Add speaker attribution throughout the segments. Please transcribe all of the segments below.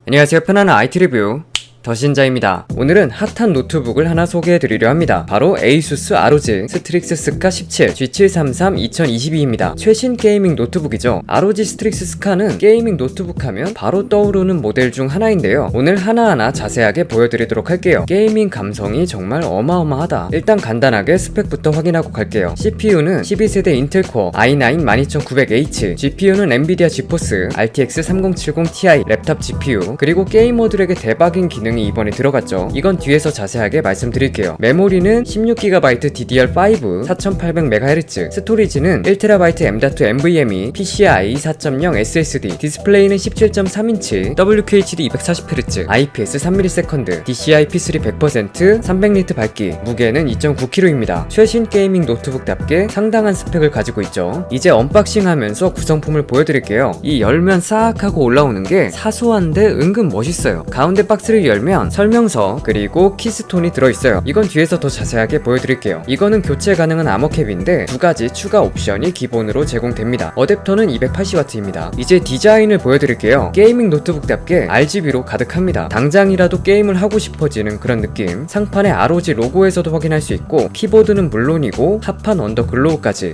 Speaker 1: 안녕하세요. 편안한 IT 리뷰 더신자입니다. 오늘은 핫한 노트북을 하나 소개해드리려 합니다. 바로 ASUS ROG 스트릭스 스카 17 G733-2022입니다. 최신 게이밍 노트북이죠. ROG 스트릭스 스카는 게이밍 노트북 하면 바로 떠오르는 모델 중 하나인데요. 오늘 하나하나 자세하게 보여드리도록 할게요. 게이밍 감성이 정말 어마어마하다. 일단 간단하게 스펙부터 확인하고 갈게요. CPU는 12세대 인텔 코어 i9-12900H, GPU는 엔비디아 지포스 RTX 3070 Ti 랩탑 GPU, 그리고 게이머들에게 대박인 기능이 이번에 들어갔죠. 이건 뒤에서 자세하게 말씀드릴게요. 메모리는 16GB DDR5 4800MHz, 스토리지는 1TB M.2 NVMe, PCIe 4.0 SSD, 디스플레이는 17.3인치, WQHD 240Hz, IPS 3ms, DCI P3 100%, 300리트 밝기, 무게는 2.9kg입니다. 최신 게이밍 노트북답게 상당한 스펙을 가지고 있죠. 이제 언박싱하면서 구성품을 보여드릴게요. 이 열면 싹 하고 올라오는 게 사소한데 은근 멋있어요. 가운데 박스를 열면 설명서 그리고 키스톤이 들어있어요. 이건 뒤에서 더 자세하게 보여드릴게요. 이거는 교체 가능한 아머캡인데 두 가지 추가 옵션이 기본으로 제공됩니다. 어댑터는 280W입니다. 이제 디자인을 보여드릴게요. 게이밍 노트북답게 RGB로 가득합니다. 당장이라도 게임을 하고 싶어지는 그런 느낌. 상판의 ROG 로고에서도 확인할 수 있고 키보드는 물론이고 합판 언더글로우까지.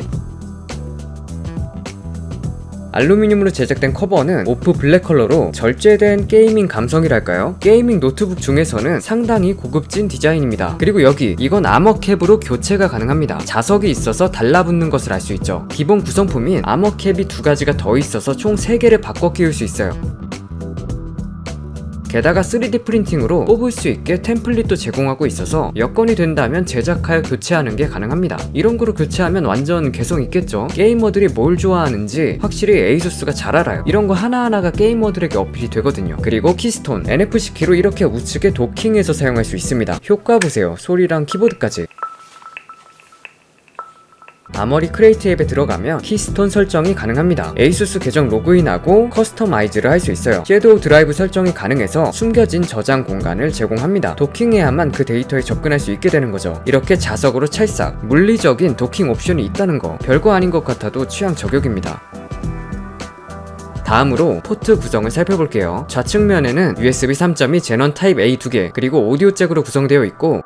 Speaker 1: 알루미늄으로 제작된 커버는 오프 블랙 컬러로 절제된 게이밍 감성이랄까요? 게이밍 노트북 중에서는 상당히 고급진 디자인입니다. 그리고 여기 이건 아머캡으로 교체가 가능합니다. 자석이 있어서 달라붙는 것을 알 수 있죠. 기본 구성품인 아머캡이 두 가지가 더 있어서 총 3개를 바꿔 끼울 수 있어요. 게다가 3D 프린팅으로 뽑을 수 있게 템플릿도 제공하고 있어서 여건이 된다면 제작하여 교체하는 게 가능합니다. 이런 거로 교체하면 완전 개성 있겠죠? 게이머들이 뭘 좋아하는지 확실히 ASUS가 잘 알아요. 이런 거 하나하나가 게이머들에게 어필이 되거든요. 그리고 키스톤, NFC 키로 이렇게 우측에 도킹해서 사용할 수 있습니다. 효과 보세요. 소리랑 키보드까지. 아머리 크레이트 앱에 들어가면 키스톤 설정이 가능합니다. ASUS 계정 로그인하고 커스터마이즈를 할 수 있어요. 섀도우 드라이브 설정이 가능해서 숨겨진 저장 공간을 제공합니다. 도킹해야만 그 데이터에 접근할 수 있게 되는 거죠. 이렇게 자석으로 찰싹 물리적인 도킹 옵션이 있다는 거 별거 아닌 것 같아도 취향 저격입니다. 다음으로 포트 구성을 살펴볼게요. 좌측면에는 USB 3.2 제넌 타입 A 2개 그리고 오디오 잭으로 구성되어 있고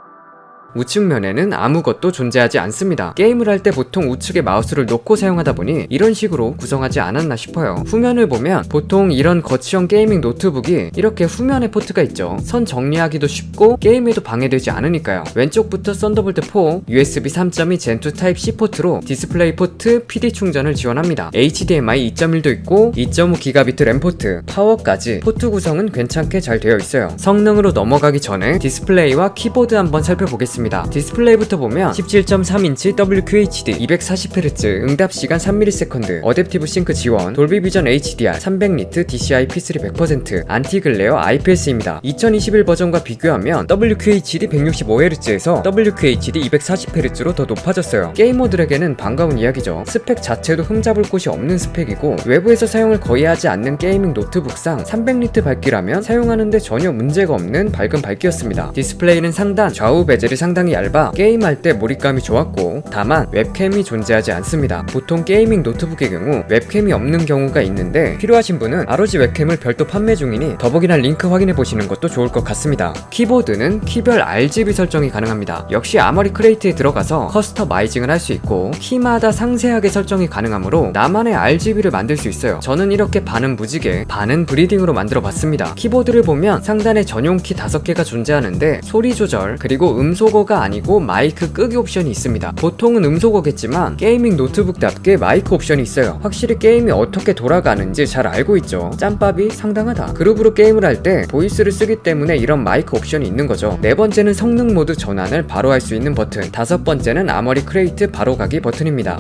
Speaker 1: 우측면에는 아무것도 존재하지 않습니다. 게임을 할 때 보통 우측에 마우스를 놓고 사용하다 보니 이런 식으로 구성하지 않았나 싶어요. 후면을 보면 보통 이런 거치형 게이밍 노트북이 이렇게 후면에 포트가 있죠. 선 정리하기도 쉽고 게임에도 방해되지 않으니까요. 왼쪽부터 썬더볼트 4, USB 3.2 젠2 타입 C 포트로 디스플레이 포트, PD 충전을 지원합니다. HDMI 2.1도 있고 2.5GB 램 포트, 파워까지 포트 구성은 괜찮게 잘 되어 있어요. 성능으로 넘어가기 전에 디스플레이와 키보드 한번 살펴보겠습니다. 디스플레이부터 보면 17.3인치 WQHD 240Hz, 응답시간 3ms, 어댑티브 싱크 지원, 돌비 비전 HDR, 300리트 DCI P3 100%, 안티 글레어 IPS입니다. 2021 버전과 비교하면 WQHD 165Hz에서 WQHD 240Hz로 더 높아졌어요. 게이머들에게는 반가운 이야기죠. 스펙 자체도 흠잡을 곳이 없는 스펙이고 외부에서 사용을 거의 하지 않는 게이밍 노트북상 300리트 밝기라면 사용하는데 전혀 문제가 없는 밝은 밝기였습니다. 디스플레이는 상단, 좌우 베젤이 상당히 얇아 게임할 때 몰입감이 좋았고 다만 웹캠이 존재하지 않습니다. 보통 게이밍 노트북의 경우 웹캠이 없는 경우가 있는데 필요하신 분은 ROG 웹캠을 별도 판매 중이니 더보기란 링크 확인해보시는 것도 좋을 것 같습니다. 키보드는 키별 RGB 설정이 가능합니다. 역시 아머리 크레이트에 들어가서 커스터마이징을 할 수 있고 키마다 상세하게 설정이 가능하므로 나만의 RGB를 만들 수 있어요. 저는 이렇게 반은 무지개, 반은 브리딩으로 만들어 봤습니다. 키보드를 보면 상단에 전용 키 5개가 존재하는데 소리 조절 그리고 음소거가 아니고 마이크 끄기 옵션이 있습니다. 보통은 음소거겠지만 게이밍 노트북답게 마이크 옵션이 있어요. 확실히 게임이 어떻게 돌아가는지 잘 알고 있죠. 짬밥이 상당하다. 그룹으로 게임을 할 때 보이스를 쓰기 때문에 이런 마이크 옵션이 있는 거죠. 네 번째는 성능 모드 전환을 바로 할 수 있는 버튼, 다섯 번째는 아머리 크레이트 바로 가기 버튼입니다.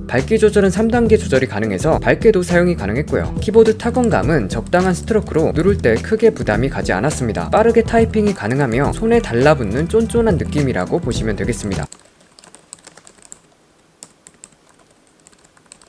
Speaker 1: 밝기 조절은 3단계 조절이 가능해서 밝게도 사용이 가능했고요. 키보드 타건감은 적당한 스트로크로 누를 때 크게 부담이 가지 않았습니다. 빠르게 타이핑이 가능하며 손에 달라붙는 쫀쫀한 느낌이라고 보시면 되겠습니다.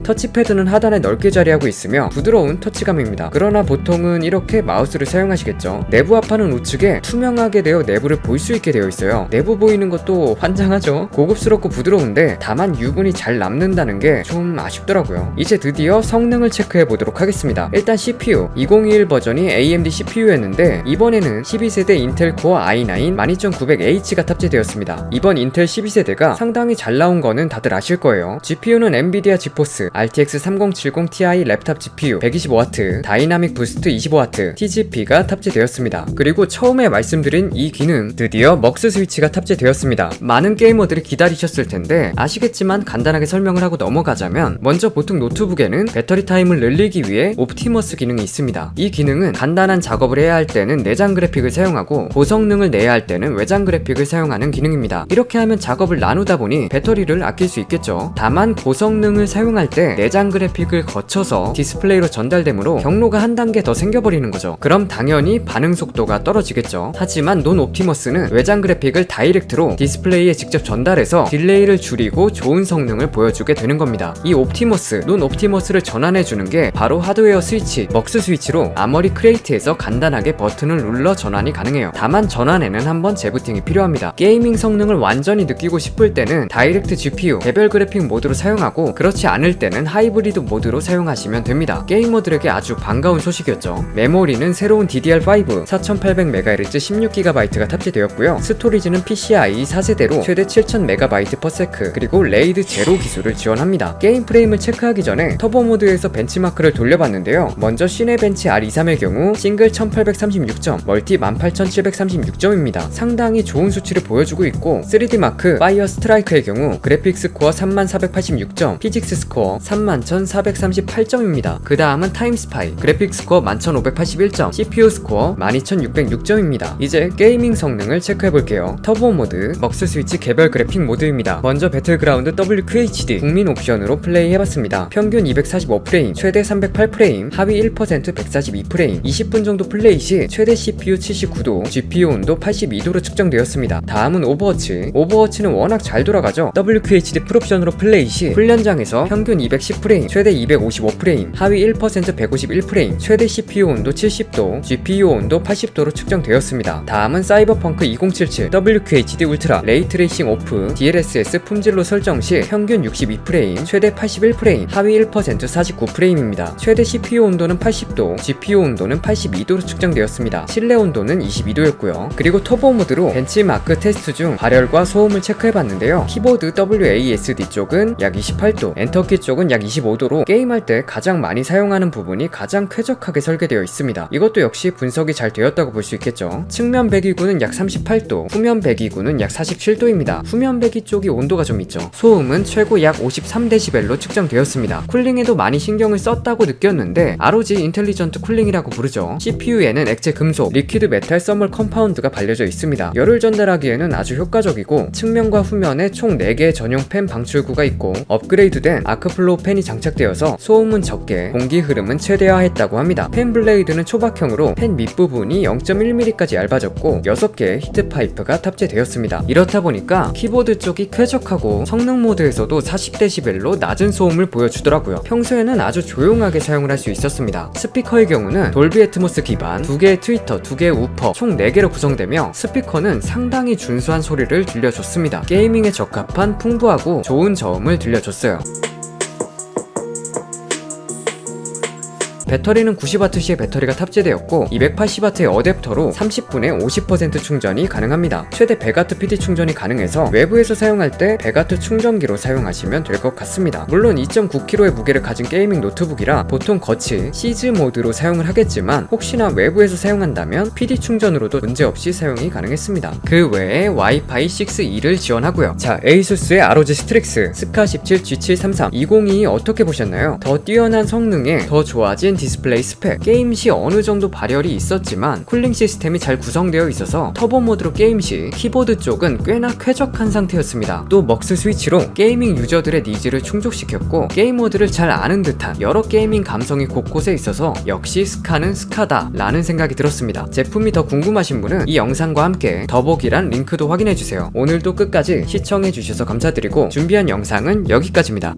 Speaker 1: 터치패드는 하단에 넓게 자리하고 있으며 부드러운 터치감입니다. 그러나 보통은 이렇게 마우스를 사용하시겠죠. 내부 합판은 우측에 투명하게 되어 내부를 볼 수 있게 되어 있어요. 내부 보이는 것도 환장하죠. 고급스럽고 부드러운데 다만 유분이 잘 남는다는 게 좀 아쉽더라고요. 이제 드디어 성능을 체크해 보도록 하겠습니다. 일단 CPU 2021 버전이 AMD CPU였는데 이번에는 12세대 인텔 코어 i9 12900H가 탑재되었습니다. 이번 인텔 12세대가 상당히 잘 나온 거는 다들 아실 거예요. GPU는 엔비디아 지포스 RTX 3070 Ti 랩탑 GPU 125W, 다이나믹 부스트 25W, TGP가 탑재되었습니다. 그리고 처음에 말씀드린 이 기능, 드디어 먹스 스위치가 탑재되었습니다. 많은 게이머들이 기다리셨을 텐데 아시겠지만 간단하게 설명을 하고 넘어가자면, 먼저 보통 노트북에는 배터리 타임을 늘리기 위해 옵티머스 기능이 있습니다. 이 기능은 간단한 작업을 해야 할 때는 내장 그래픽을 사용하고 고성능을 내야 할 때는 외장 그래픽을 사용하는 기능입니다. 이렇게 하면 작업을 나누다 보니 배터리를 아낄 수 있겠죠. 다만 고성능을 사용할 때 내장 그래픽을 거쳐서 디스플레이로 전달되므로 경로가 한 단계 더 생겨버리는 거죠. 그럼 당연히 반응 속도가 떨어지겠죠. 하지만 논 옵티머스는 외장 그래픽을 다이렉트로 디스플레이에 직접 전달해서 딜레이를 줄이고 좋은 성능을 보여주게 되는 겁니다. 이 옵티머스, 논 옵티머스를 전환해주는 게 바로 하드웨어 스위치, 먹스 스위치로 아머리 크레이트에서 간단하게 버튼을 눌러 전환이 가능해요. 다만 전환에는 한번 재부팅이 필요합니다. 게이밍 성능을 완전히 느끼고 싶을 때는 다이렉트 GPU, 개별 그래픽 모드로 사용하고, 그렇지 않을 때는 하이브리드 모드로 사용하시면 됩니다. 게이머들에게 아주 반가운 소식이었죠. 메모리는 새로운 DDR5 4800MHz 16GB가 탑재되었고요. 스토리지는 PCIe 4세대로 최대 7000MB/s, 그리고 레이드 제로 기술을 지원합니다. 게임 프레임을 체크하기 전에 터보 모드에서 벤치마크를 돌려봤는데요. 먼저 시네벤치 R23의 경우 싱글 1836점, 멀티 18736점입니다. 상당히 좋은 수치를 보여주고 있고, 3D 마크 파이어 스트라이크의 경우 그래픽스 코어 3486점, 피직스 스코어 31438점입니다. 그 다음은 타임스파이 그래픽 스코어 11581점, CPU 스코어 12606점입니다. 이제 게이밍 성능을 체크해볼게요. 터보 모드, 먹스 스위치 개별 그래픽 모드입니다. 먼저 배틀그라운드 WQHD 국민 옵션으로 플레이해봤습니다. 평균 245프레임, 최대 308프레임, 하위 1% 142프레임, 20분 정도 플레이 시 최대 CPU 79도, GPU 온도 82도로 측정되었습니다. 다음은 오버워치. 오버워치는 워낙 잘 돌아가죠. WQHD 풀옵션으로 플레이 시 훈련장에서 평균 210프레임, 최대 255프레임, 하위 1% 151프레임, 최대 CPU 온도 70도, GPU 온도 80도로 측정되었습니다. 다음은 사이버펑크 2077 WQHD 울트라 레이트레이싱 오프 DLSS 품질로 설정 시 평균 62프레임, 최대 81프레임, 하위 1% 49프레임입니다. 최대 CPU 온도는 80도, GPU 온도는 82도로 측정되었습니다. 실내 온도는 22도였고요. 그리고 터보 모드로 벤치마크 테스트 중 발열과 소음을 체크해봤는데요. 키보드 WASD 쪽은 약 28도, 엔터키 쪽은 약 25도로 게임할 때 가장 많이 사용하는 부분이 가장 쾌적하게 설계되어 있습니다. 이것도 역시 분석이 잘 되었다고 볼 수 있겠죠. 측면 배기구는 약 38도, 후면 배기구는 약 47도입니다. 후면 배기 쪽이 온도가 좀 있죠. 소음은 최고 약 53dB로 측정되었습니다. 쿨링에도 많이 신경을 썼다고 느꼈는데 ROG 인텔리전트 쿨링이라고 부르죠. CPU에는 액체 금속, 리퀴드 메탈 서멀 컴파운드가 발려져 있습니다. 열을 전달하기에는 아주 효과적이고, 측면과 후면에 총 4개의 전용 팬 방출구가 있고, 업그레이드된 아크플로우 팬이 장착되어서 소음은 적게, 공기 흐름은 최대화했다고 합니다. 팬 블레이드는 초박형으로 팬 밑부분이 0.1mm까지 얇아졌고 6개의 히트 파이프가 탑재되었습니다. 이렇다 보니까 키보드 쪽이 쾌적하고 성능 모드에서도 40dB로 낮은 소음을 보여주더라고요. 평소에는 아주 조용하게 사용을 할 수 있었습니다. 스피커의 경우는 돌비 애트모스 기반, 2개의 트위터, 2개의 우퍼, 총 4개로 구성되며 스피커는 상당히 준수한 소리를 들려줬습니다. 게이밍에 적합한 풍부하고 좋은 저음을 들려줬어요. 배터리는 90W의 배터리가 탑재되었고 280W의 어댑터로 30분에 50% 충전이 가능합니다. 최대 100W PD 충전이 가능해서 외부에서 사용할 때 100W 충전기로 사용하시면 될 것 같습니다. 물론 2.9kg의 무게를 가진 게이밍 노트북이라 보통 거치, 시즈 모드로 사용을 하겠지만 혹시나 외부에서 사용한다면 PD 충전으로도 문제없이 사용이 가능했습니다. 그 외에 와이파이 6E를 지원하고요. 자, 에이수스의 ROG 스트릭스 스카17 G733 2022 어떻게 보셨나요? 더 뛰어난 성능에 더 좋아진 디스플레이 스펙, 게임 시 어느 정도 발열이 있었지만 쿨링 시스템이 잘 구성되어 있어서 터보 모드로 게임 시 키보드 쪽은 꽤나 쾌적한 상태였습니다. 또 먹스 스위치로 게이밍 유저들의 니즈를 충족시켰고 게이머들을 잘 아는 듯한 여러 게이밍 감성이 곳곳에 있어서 역시 스카는 스카다 라는 생각이 들었습니다. 제품이 더 궁금하신 분은 이 영상과 함께 더보기란 링크도 확인해주세요. 오늘도 끝까지 시청해주셔서 감사드리고 준비한 영상은 여기까지입니다.